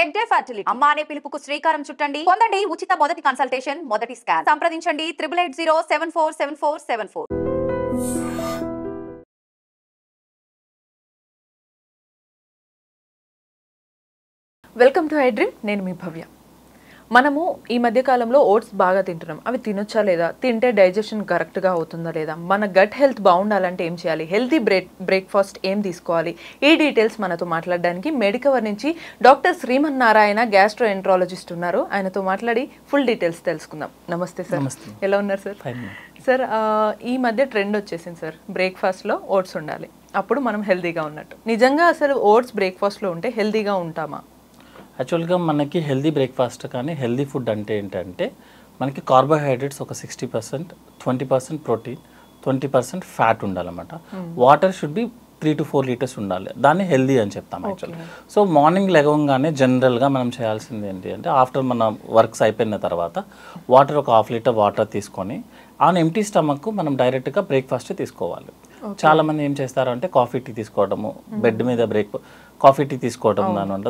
Tech day fertility అమ్మ అనే పిలుపుకు శ్రీకారం చుట్టండి. పొందండి ఉచిత మొదటి కన్సల్టేషన్, మొదటి స్కాన్. సంప్రదించండి 8880747474. Welcome to I dream. నేను మీ భవ్య. మనము ఈ మధ్యకాలంలో ఓట్స్ బాగా తింటున్నాం. అవి తినొచ్చా లేదా, తింటే డైజెషన్ కరెక్ట్గా అవుతుందా లేదా, మన గట్ హెల్త్ బాగుండాలంటే ఏం చేయాలి, హెల్తీ బ్రేక్ఫాస్ట్ ఏం తీసుకోవాలి, ఈ డీటెయిల్స్ మనతో మాట్లాడడానికి మెడికవర్ నుంచి డాక్టర్ శ్రీమన్నారాయణ గ్యాస్ట్రోఎంట్రాలజిస్ట్ ఉన్నారు. ఆయనతో మాట్లాడి ఫుల్ డీటెయిల్స్ తెలుసుకుందాం. నమస్తే సార్. ఎలా ఉన్నారు సార్? సార్, ఈ మధ్య ట్రెండ్ వచ్చేసింది సార్, బ్రేక్ఫాస్ట్లో ఓట్స్ ఉండాలి, అప్పుడు మనం హెల్తీగా ఉన్నట్టు. నిజంగా అసలు ఓట్స్ బ్రేక్ఫాస్ట్లో ఉంటే హెల్తీగా ఉంటామా? యాక్చువల్గా మనకి హెల్దీ బ్రేక్ఫాస్ట్ కానీ హెల్దీ ఫుడ్ అంటే ఏంటంటే మనకి కార్బోహైడ్రేట్స్ ఒక 60%, 20% ప్రోటీన్, 20% ఫ్యాట్ ఉండాలన్నమాట. Water should be 3 to 4 litres ఉండాలి. దాన్ని హెల్దీ అని చెప్తాం యాక్చువల్గా. సో మార్నింగ్ లెగవగానే జనరల్గా మనం చేయాల్సింది ఏంటి అంటే ఆఫ్టర్ మన వర్క్స్ అయిపోయిన తర్వాత వాటర్ ఒక 1/2 లీటర్ వాటర్ తీసుకొని ఆన్ ఎంటీ స్టమక్ మనం డైరెక్ట్గా బ్రేక్ఫాస్ట్ తీసుకోవాలి. చాలామంది ఏం చేస్తారు అంటే కాఫీ టీ తీసుకోవడము, బెడ్ మీద కాఫీ టీ తీసుకోవడం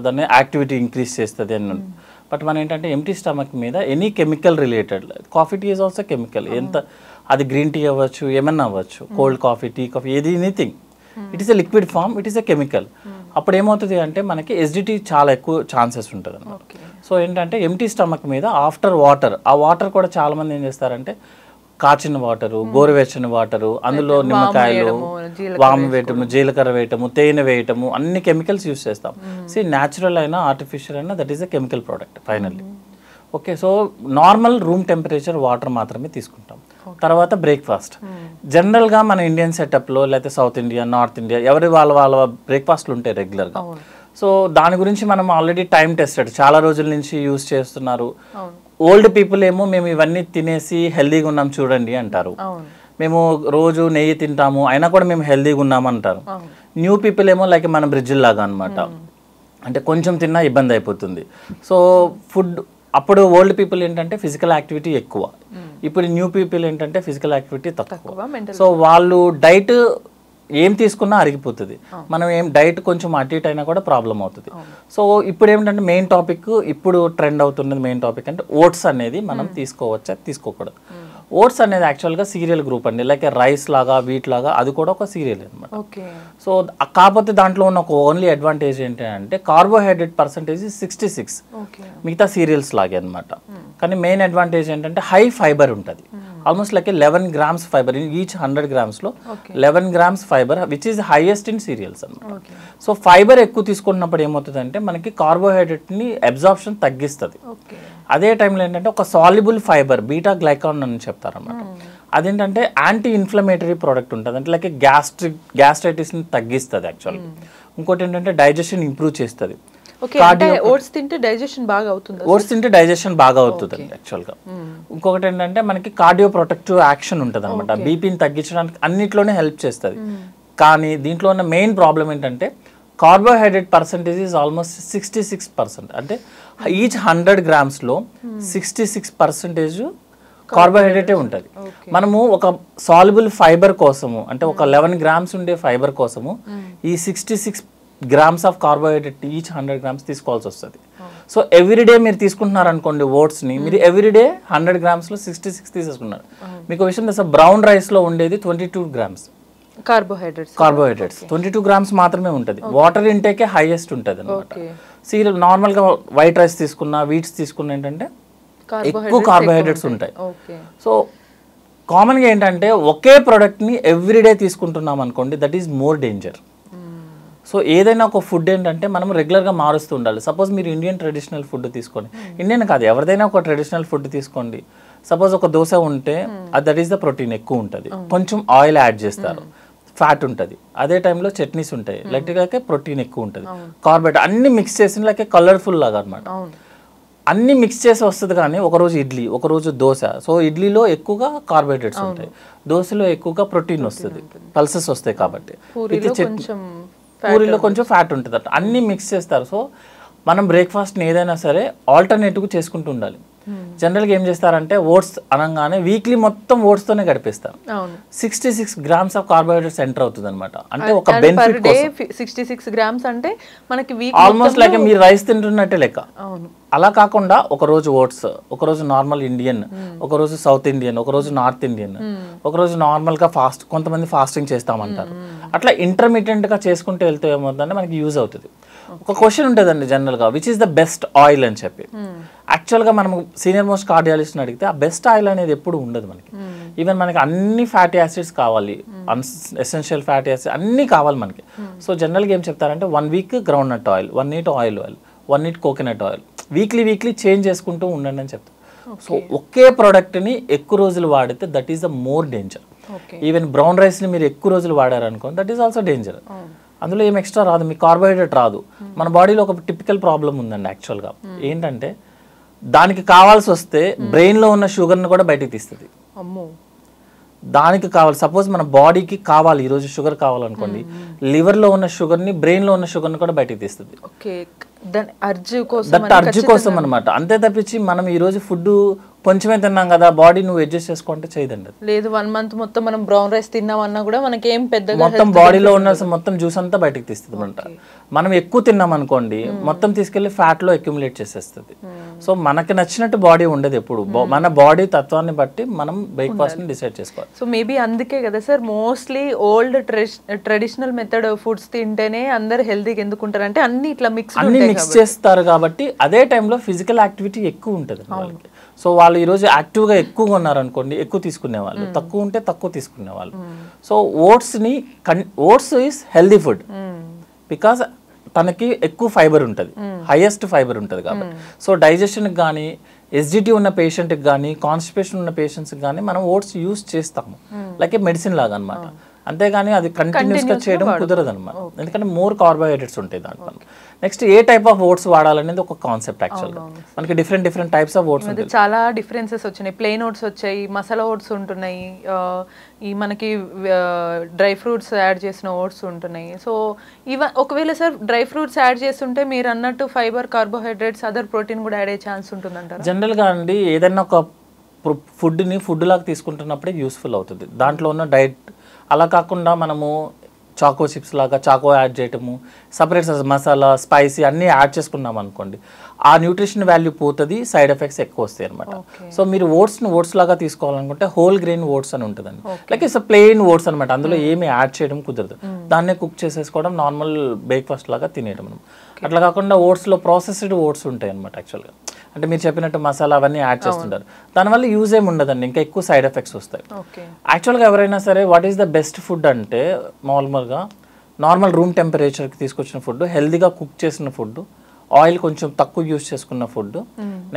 దాన్ని యాక్టివిటీ ఇంక్రీజ్ చేస్తుంది అని. బట్ మనం ఏంటంటే ఎంటీ స్టమక్ మీద any chemical related, coffee tea is also chemical, ఎంత అది గ్రీన్ టీ అవ్వచ్చు, ఏమన్నా అవ్వచ్చు, కోల్డ్ కాఫీ, టీ కాఫీ, ఏది anything, it is a liquid form, it is a chemical. అప్పుడు ఏమవుతుంది అంటే మనకి ఎసిడిటీ చాలా ఎక్కువ ఛాన్సెస్ ఉంటుంది అన్నమాట. సో ఏంటంటే ఎంటీ స్టమక్ మీద ఆఫ్టర్ వాటర్, ఆ వాటర్ కూడా చాలామంది ఏం చేస్తారంటే కాచిన వాటరు, గోరువెచ్చని వాటరు, అందులో నిమ్మకాయలు, వాము వేయటము, జీలకర్ర వేయటము, తేనె వేయటము, అన్ని కెమికల్స్ యూస్ చేస్తాం. న్యాచురల్ అయినా ఆర్టిఫిషియల్ అయినా that is a chemical product finally. Okay, so normal room temperature water మాత్రమే తీసుకుంటాం. తర్వాత బ్రేక్ఫాస్ట్ జనరల్గా మన ఇండియన్ సెటప్లో లేకపోతే సౌత్ ఇండియా, నార్త్ ఇండియా ఎవరి వాళ్ళ బ్రేక్ఫాస్ట్లు ఉంటాయి రెగ్యులర్గా. సో దాని గురించి మనం ఆల్రెడీ టైం టెస్టెడ్, చాలా రోజుల నుంచి యూస్ చేస్తున్నారు. ఓల్డ్ పీపుల్ ఏమో మేము ఇవన్నీ తినేసి హెల్దీగా ఉన్నాం చూడండి అంటారు. మేము రోజు నెయ్యి తింటాము అయినా కూడా మేము హెల్దీగా ఉన్నాము అంటారు. న్యూ పీపుల్ ఏమో లైక్ మన బ్రిడ్జిల్ లాగా అనమాట, అంటే కొంచెం తిన్నా ఇబ్బంది అయిపోతుంది. సో ఫుడ్ అప్పుడు ఓల్డ్ పీపుల్ ఏంటంటే ఫిజికల్ యాక్టివిటీ ఎక్కువ, ఇప్పుడు న్యూ పీపుల్ ఏంటంటే ఫిజికల్ యాక్టివిటీ తక్కువ. సో వాళ్ళు డైట్ ఏం తీసుకున్నా అరిగిపోతుంది. మనం ఏం డైట్ కొంచెం అటు ఇటు అయినా కూడా ప్రాబ్లం అవుతుంది. సో ఇప్పుడు ఏమిటంటే మెయిన్ టాపిక్, ఇప్పుడు ట్రెండ్ అవుతున్నది మెయిన్ టాపిక్ అంటే ఓట్స్ అనేది మనం తీసుకోవచ్చా తీసుకోకూడదు. ఓట్స్ అనేది యాక్చువల్గా సీరియల్ గ్రూప్ అండి, లైక్ రైస్ లాగా, వీట్ లాగా, అది కూడా ఒక సీరియల్ అనమాట. సో కాకపోతే దాంట్లో ఉన్న ఒక ఓన్లీ అడ్వాంటేజ్ ఏంటంటే కార్బోహైడ్రేట్ పర్సంటేజ్ 66, మిగతా సీరియల్స్ లాగే అనమాట. కానీ మెయిన్ అడ్వాంటేజ్ ఏంటంటే హై ఫైబర్ ఉంటుంది, almost like 11 grams fibre in each 100 grams లో 11 grams fibre which is highest in serials అనమాట. సో ఫైబర్ ఎక్కువ తీసుకున్నప్పుడు ఏమవుతుందంటే మనకి కార్బోహైడ్రేట్ని అబ్జార్ప్షన్ తగ్గిస్తుంది. అదే టైంలో ఏంటంటే ఒక సాల్యుబుల్ ఫైబర్ బీటా గ్లైకాన్ అని చెప్తారన్నమాట, అదేంటంటే యాంటీ ఇన్ఫ్లమేటరీ ప్రోడక్ట్ ఉంటుంది, అంటే లైక్ గ్యాస్ట్రైటిస్ని తగ్గిస్తుంది యాక్చువల్గా. ఇంకోటి ఏంటంటే డైజెషన్ ఇంప్రూవ్ చేస్తుంది. ఓట్స్ తింటే డైజెషన్ బాగా అవుతుంది. ఓట్స్ తింటే డైజెషన్ బాగా అవుతుంది అండి యాక్చువల్గా. ఇంకొకటి ఏంటంటే మనకి కార్డియో ప్రొటెక్టివ్ యాక్షన్ ఉంటుంది అనమాట, బీపీని తగ్గించడానికి అన్నిట్లోనే హెల్ప్ చేస్తుంది. కానీ దీంట్లో ఉన్న మెయిన్ ప్రాబ్లం ఏంటంటే కార్బోహైడ్రేట్ పర్సంటేజ్ ఈజ్ ఆల్మోస్ట్ 66%, అంటే ఈచ్ 100 grams లో 66% కార్బోహైడ్రేటే ఉంటుంది. మనము ఒక సాల్యుబుల్ ఫైబర్ కోసము, అంటే ఒక 11 grams ఉండే ఫైబర్ కోసము ఈ 66 grams of carbohydrate each 100 grams తీసుకోవాల్సి వస్తుంది. సో ఎవ్రీడే మీరు తీసుకుంటున్నారు అనుకోండి ఓట్స్ని, మీరు ఎవ్రీడే 100 grams లో 66 తీసేసుకున్నారు. మీకు విషయం తెలుసా, బ్రౌన్ రైస్లో ఉండేది 22 grams కార్బోహైడ్రేట్స్, 22 grams మాత్రమే ఉంటుంది. వాటర్ ఇంటేకే హైయెస్ట్ ఉంటుంది అనమాట. సీరియల్ నార్మల్గా వైట్ రైస్ తీసుకున్నా, వీట్స్ తీసుకున్నా ఏంటంటే ఎక్కువ కార్బోహైడ్రేట్స్ ఉంటాయి. సో కామన్గా ఏంటంటే ఒకే ప్రోడక్ట్ని ఎవ్రీడే తీసుకుంటున్నాం అనుకోండి, that is more danger. So ఏదైనా ఒక ఫుడ్ ఏంటంటే మనం రెగ్యులర్గా మారుస్తూ ఉండాలి. సపోజ్ మీరు ఇండియన్ ట్రెడిషనల్ ఫుడ్ తీసుకోండి, ఇండియన్ కాదు ఎవరిదైనా ఒక ట్రెడిషనల్ ఫుడ్ తీసుకోండి. సపోజ్ ఒక దోశ ఉంటే అది దట్ ఈస్ ద ప్రోటీన్ ఎక్కువ ఉంటుంది, కొంచెం ఆయిల్ యాడ్ చేస్తారు, ఫ్యాట్ ఉంటుంది. అదే టైంలో చట్నీస్ ఉంటాయి, లైక్ ప్రోటీన్ ఎక్కువ ఉంటుంది, కార్బోహైడ్రేట్ అన్ని మిక్స్ చేసి లైక్ కలర్ఫుల్ లాగా అనమాట. అన్ని మిక్స్ చేసి వస్తుంది. కానీ ఒకరోజు ఇడ్లీ, ఒకరోజు దోశ. సో ఇడ్లీలో ఎక్కువగా కార్బోహైడ్రేట్స్ ఉంటాయి, దోశలో ఎక్కువగా ప్రోటీన్ వస్తుంది, పల్సెస్ వస్తాయి. కాబట్టి పూరిలో కొంచెం ఫ్యాట్ ఉంటుంది, అన్ని మిక్స్ చేస్తారు. సో మనం బ్రేక్ఫాస్ట్ని ఏదైనా సరే ఆల్టర్నేటివ్ చేసుకుంటూ ఉండాలి. జనరల్గా ఏం చేస్తారంటే ఓట్స్ అనగానే వీక్లీ మొత్తం ఓట్స్తోనే గడిపేస్తారు. 66 grams ఆఫ్ కార్బోహైడ్రేట్స్ ఎంటర్ అవుతుంది అనమాట. అంటే ఒక బెనిఫిట్ 66 grams అంటే మనకి ఆల్మోస్ట్ లైక్ మీరు రైస్ తింటున్నట్టే లెక్క. అలా కాకుండా ఒక రోజు ఓట్స్, ఒక రోజు నార్మల్ ఇండియన్, ఒక రోజు సౌత్ ఇండియన్, ఒక రోజు నార్త్ ఇండియన్, ఒక రోజు నార్మల్ గా ఫాస్ట్, కొంతమంది ఫాస్టింగ్ చేస్తామంటారు. అట్లా ఇంటర్మీడియట్ గా చేసుకుంటూ వెళ్తే ఏమవుతుందంటే మనకి యూజ్ అవుతుంది. ఒక క్వశ్చన్ ఉంటుందండి జనరల్ గా, which is the best oil అని చెప్పి. యాక్చువల్ గా మనం సీనియర్ మోస్ట్ కార్డియాలజిస్ట్ అడిగితే ఆ బెస్ట్ ఆయిల్ అనేది ఎప్పుడు ఉండదు మనకి. ఈవెన్ మనకి అన్ని ఫ్యాటీ యాసిడ్స్ కావాలి, ఎసెన్షియల్ ఫ్యాటీ యాసిడ్స్ అన్నీ కావాలి మనకి. సో జనరల్గా ఏం చెప్తారంటే 1 week groundnut oil, 1 week oil, 1 week coconut oil, weekly change చేసుకుంటూ ఉండండి అని చెప్తారు. సో ఒకే ప్రోడక్ట్ని ఎక్కువ రోజులు వాడితే that is the more danger. Even brown రైస్ని మీరు ఎక్కువ రోజులు వాడారనుకో దట్ ఈస్ ఆల్సో డేంజర్. అందులో ఏం ఎక్స్ట్రా రాదు, మీకు కార్బోహైడ్రేట్ రాదు. మన బాడీలో ఒక టిపికల్ ప్రాబ్లం ఉందండి యాక్చువల్గా. ఏంటంటే దానికి కావాల్సి వస్తే బ్రెయిన్లో ఉన్న షుగర్ని కూడా బయటికి తీస్తుంది. దానికి కావాలి, సపోజ్ మన బాడీకి కావాలి ఈరోజు షుగర్ కావాలనుకోండి, లివర్లో ఉన్న షుగర్ని బ్రెయిన్లో ఉన్న షుగర్ని కూడా బయటికి తీస్తుంది. దట్ అర్జు కోసం అనమాట. అంతే తప్పించి మనం ఈరోజు ఫుడ్ కొంచెమే తిన్నాం కదా బాడీ నువ్వు అడ్జస్ట్ చేసుకుంటే చేయదండి. లేదు 1 month మొత్తం మనం బ్రౌన్ రైస్ తిన్నామన్నా కూడా మనకి ఏం పెద్దగా మొత్తం బాడీలో ఉన్న మొత్తం జ్యూస్ అంతా బయటకు తీస్తుంది అనమాట. మనం ఎక్కువ తిన్నాం అనుకోండి మొత్తం తీసుకెళ్లి ఫ్యాట్ లో అక్యుములేట్ చేసేస్తుంది. సో మనకి నచ్చినట్టు బాడీ ఉండదు ఎప్పుడు. మన బాడీ తత్వాన్ని బట్టి మనం బ్రేక్ఫాస్ట్ ని డిసైడ్ చేసుకోవాలి. సో మేబీ అందుకే కదా sir mostly old traditional method foods తింటేనే అందరు హెల్తీగా ఎందుకుంటారు అంటే అన్ని ఇట్లా మిక్స్ చేస్తారు కాబట్టి. అదే టైంలో ఫిజికల్ యాక్టివిటీ ఎక్కువ ఉంటుంది వాళ్ళకి. సో వాళ్ళు ఈరోజు యాక్టివ్గా ఎక్కువగా ఉన్నారనుకోండి ఎక్కువ తీసుకునేవాళ్ళు, తక్కువ ఉంటే తక్కువ తీసుకునేవాళ్ళు. So oats is healthy food because తనకి ఎక్కువ ఫైబర్ ఉంటుంది, హైయెస్ట్ ఫైబర్ ఉంటుంది కాబట్టి. సో డైజెషన్కి కానీ, ఎస్జిటీ ఉన్న పేషెంట్కి కానీ, కాన్స్టిపేషన్ ఉన్న పేషెంట్స్కి కానీ మనం ఓట్స్ యూస్ చేస్తాము లైక్ ఏ మెడిసిన్ లాగా అనమాట. అంతేగాని అది కంటిన్యూస్గా చేయడం కుదరదు అనమాట, ఎందుకంటే మోర్ కార్బోహైడ్రేట్స్ ఉంటాయి దాంట్లో. నెక్స్ట్ ఏ టైప్ ఆఫ్ ఓట్స్ వాడాలనేది ఒక కాన్సెప్ట్. యాక్చువల్గా మనకి డిఫరెంట్ టైప్స్ ఆఫ్ ఓట్స్ ఉంటాయి. చాలా డిఫరెన్సెస్ వచ్చినాయి. ప్లెయిన్ ఓట్స్ వచ్చాయి, మసాలా ఓట్స్ ఉంటున్నాయి, ఈ మనకి డ్రై ఫ్రూట్స్ యాడ్ చేసిన ఓట్స్ ఉంటున్నాయి. సో ఒకవేళ సార్ డ్రై ఫ్రూట్స్ యాడ్ చేస్తుంటే మీరు అన్నట్టు ఫైబర్, కార్బోహైడ్రేట్స్, అదర్ ప్రోటీన్ కూడా యాడ్ అయ్యే ఛాన్స్ ఉంటుందంటారా? జనరల్గా అండి ఏదైనా ఒక ఫుడ్ని ఫుడ్ లాగా తీసుకుంటున్నప్పుడే యూస్ఫుల్ అవుతుంది దాంట్లో ఉన్న డైట్. అలా కాకుండా మనము చాకో చిప్స్ లాగా చాకో యాడ్ చేయటము, సపరేట్ మసాలా, స్పైసీ అన్నీ యాడ్ చేసుకున్నాం అనుకోండి ఆ న్యూట్రిషన్ వాల్యూ పోతుంది, సైడ్ ఎఫెక్ట్స్ ఎక్కువ వస్తాయి అనమాట. సో మీరు ఓట్స్ లాగా తీసుకోవాలనుకుంటే హోల్ గ్రెయిన్ ఓట్స్ అని ఉంటుందండి. లైక్ ఇట్స్ ప్లెయిన్ ఓట్స్ అనమాట. అందులో ఏమి యాడ్ చేయడం కుదరదు, దాన్నే కుక్ చేసేసుకోవడం, నార్మల్ బ్రేక్ఫాస్ట్ లాగా తినేయడం. అట్లా కాకుండా ఓట్స్లో ప్రాసెస్డ్ ఓట్స్ ఉంటాయి అనమాట. యాక్చువల్గా అంటే మీరు చెప్పినట్టు మసాలా అవన్నీ యాడ్ చేస్తుంటారు, దానివల్ల యూజ్ ఏమి ఉండదండి, ఇంకా ఎక్కువ సైడ్ ఎఫెక్ట్స్ వస్తాయి. యాక్చువల్గా ఎవరైనా సరే what is the best food అంటే నార్మల్ రూమ్ టెంపరేచర్కి తీసుకొచ్చిన ఫుడ్, హెల్దీగా కుక్ చేసిన ఫుడ్, ఆయిల్ కొంచెం తక్కువ యూజ్ చేసుకున్న ఫుడ్,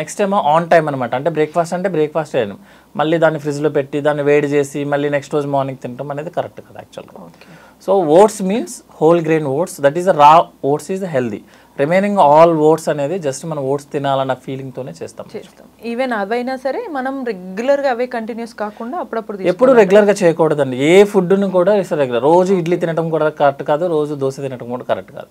నెక్స్ట్ ఏమో ఆన్ టైం అనమాట. అంటే బ్రేక్ఫాస్ట్ చేయడం, మళ్ళీ దాన్ని ఫ్రిడ్జ్లో పెట్టి దాన్ని వేడి చేసి మళ్ళీ నెక్స్ట్ రోజు మార్నింగ్ తినడం అనేది కరెక్ట్ కదా యాక్చువల్గా. So oats means whole grain oats, that is the raw oats is healthy. Remaining all oats అనేది జస్ట్ మనం ఓట్స్ తినాలన్న ఫీలింగ్తోనే చేస్తాం. ఈవెన్ అవైనా సరే మనం రెగ్యులర్గా అవే కంటిన్యూస్ కాకుండా అప్పుడప్పుడు ఎప్పుడు రెగ్యులర్గా చేయకూడదండి. ఏ ఫుడ్ని కూడా రెగ్యులర్ రోజు ఇడ్లీ తినడం కూడా కరెక్ట్ కాదు, రోజు దోశ తినడం కూడా కరెక్ట్ కాదు,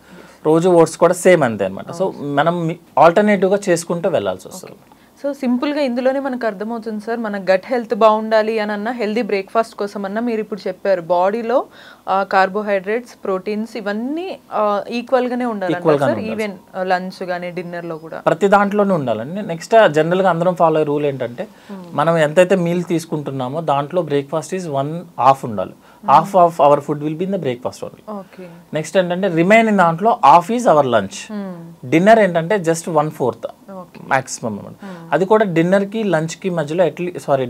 రోజు ఓట్స్ కూడా సేమ్ అంతే అనమాట. సో మనం ఆల్టర్నేటివ్గా చేసుకుంటూ వెళ్ళాల్సి వస్తుంది. సో సింపుల్గా ఇందులోనే మనకు అర్థమవుతుంది సార్, మన గట్ హెల్త్ బాగుండాలి అని అన్న హెల్దీ బ్రేక్ఫాస్ట్ కోసం అన్న మీరు ఇప్పుడు చెప్పారు బాడీలో కార్బోహైడ్రేట్స్, ప్రోటీన్స్ ఇవన్నీ ఈక్వల్గానే ఉండాలి సార్, ఈవెన్ లంచ్ కానీ డిన్నర్లో కూడా ప్రతి దాంట్లోనే ఉండాలండి. నెక్స్ట్ జనరల్గా అందరం ఫాలో అయ్యే రూల్ ఏంటంటే మనం ఎంతైతే మీల్ తీసుకుంటున్నామో దాంట్లో బ్రేక్ఫాస్ట్ ఈజ్ 1/2 ఉండాలి. half of our food will be in the breakfast only. Okay. Next ఏంటంటే రిమైన్ ఇన్ దాంట్లో half is our lunch. Dinner ఏంటంటే జస్ట్ 1/4 మాక్సిమం అనమాట. అది కూడా డిన్నర్కి లంచ్కి మధ్యలో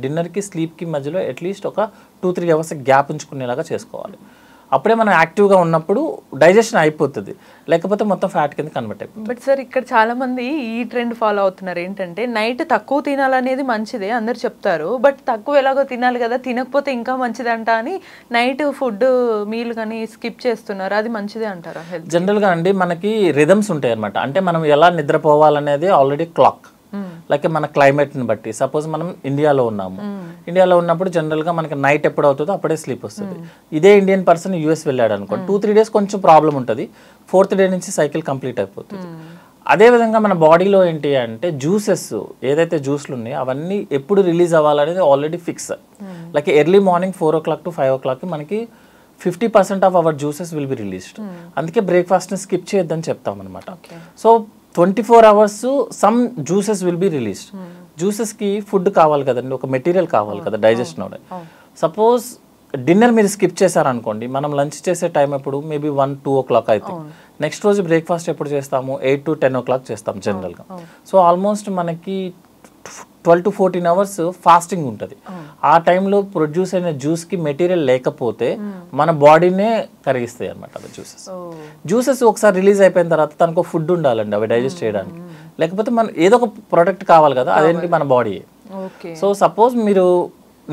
డిన్నర్కి స్లీప్కి మధ్యలో అట్లీస్ట్ ఒక 2-3 hours గ్యాప్ ఉంచుకునేలాగా చేసుకోవాలి. అప్పుడే మనం యాక్టివ్గా ఉన్నప్పుడు డైజెషన్ అయిపోతుంది, లేకపోతే మొత్తం ఫ్యాట్ కింద కన్వర్ట్ అయిపోతుంది. బట్ సార్ ఇక్కడ చాలా మంది ఈ ట్రెండ్ ఫాలో అవుతున్నారు. ఏంటంటే నైట్ తక్కువ తినాలనేది మంచిదే అందరు చెప్తారు, బట్ తక్కువ ఎలాగో తినాలి కదా, తినకపోతే ఇంకా మంచిదంట అని నైట్ ఫుడ్ మీల్ కానీ స్కిప్ చేస్తున్నారు. అది మంచిదే అంటారా? జనరల్గా అండి మనకి రిథమ్స్ ఉంటాయి అనమాట. అంటే మనం ఎలా నిద్రపోవాలనేది ఆల్రెడీ క్లాక్, లైక్ మన క్లైమేట్ని బట్టి. సపోజ్ మనం ఇండియాలో ఉన్నాము, ఇండియాలో ఉన్నప్పుడు జనరల్గా మనకి నైట్ ఎప్పుడు అవుతుందో అప్పుడే స్లీప్ వస్తుంది. ఇదే ఇండియన్ పర్సన్ యూఎస్ వెళ్ళాడు అనుకోండి, 2-3 days కొంచెం ప్రాబ్లం ఉంటుంది, 4th day నుంచి సైకిల్ కంప్లీట్ అయిపోతుంది. అదేవిధంగా మన బాడీలో ఏంటి అంటే జ్యూసెస్ ఏదైతే జ్యూస్లు ఉన్నాయో అవన్నీ ఎప్పుడు రిలీజ్ అవ్వాలనేది already fix. Like early morning 4 o'clock to 5 o'clock మనకి 50% of hour juices will be released. అందుకే బ్రేక్ఫాస్ట్ని స్కిప్ చేయొద్దని చెప్తాం అనమాట. So 24 hours some juices will be released. జ్యూసెస్కి ఫుడ్ కావాలి కదండి, ఒక మెటీరియల్ కావాలి కదా డైజెషన్ అవ్వడానికి. సపోజ్ డిన్నర్ మీరు స్కిప్ చేశారనుకోండి, మనం లంచ్ చేసే టైం ఎప్పుడు మేబీ 1-2 o'clock అయితే నెక్స్ట్ రోజు బ్రేక్ఫాస్ట్ ఎప్పుడు చేస్తాము 8 to 10 o'clock చేస్తాం జనరల్గా. సో ఆల్మోస్ట్ మనకి 12 to 14 hours ఫాస్టింగ్ ఉంటుంది. ఆ టైంలో ప్రొడ్యూస్ అయిన జ్యూస్కి మెటీరియల్ లేకపోతే మన బాడీనే కరిగిస్తాయి అనమాట అవి జ్యూసెస్ ఒకసారి రిలీజ్ అయిపోయిన తర్వాత తనకు ఫుడ్ ఉండాలండి అవి డైజెస్ట్ చేయడానికి. లేకపోతే మన ఏదో ఒక ప్రోడక్ట్ కావాలి కదా, అదేంటి మన బాడీ. సో సపోజ్ మీరు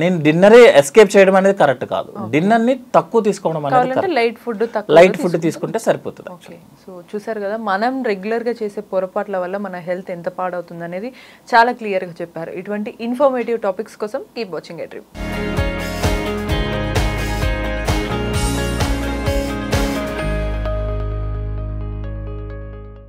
నేను డిన్నరే ఎస్కేప్ చేయడం అనేది కరెక్ట్ కాదు, డిన్నర్ని తక్కువ తీసుకోవడం అనేది లైట్ ఫుడ్ తీసుకుంటే సరిపోతుంది. ఓకే, సో చూసారు కదా, మనం రెగ్యులర్గా చేసే పొరపాట్ల వల్ల మన హెల్త్ ఎంత పాడవుతుంది అనేది చాలా క్లియర్గా చెప్పారు. ఇటువంటి ఇన్ఫర్మేటివ్ టాపిక్స్ కోసం కీప్ వాచింగ్ ఎ డ్రీమ్.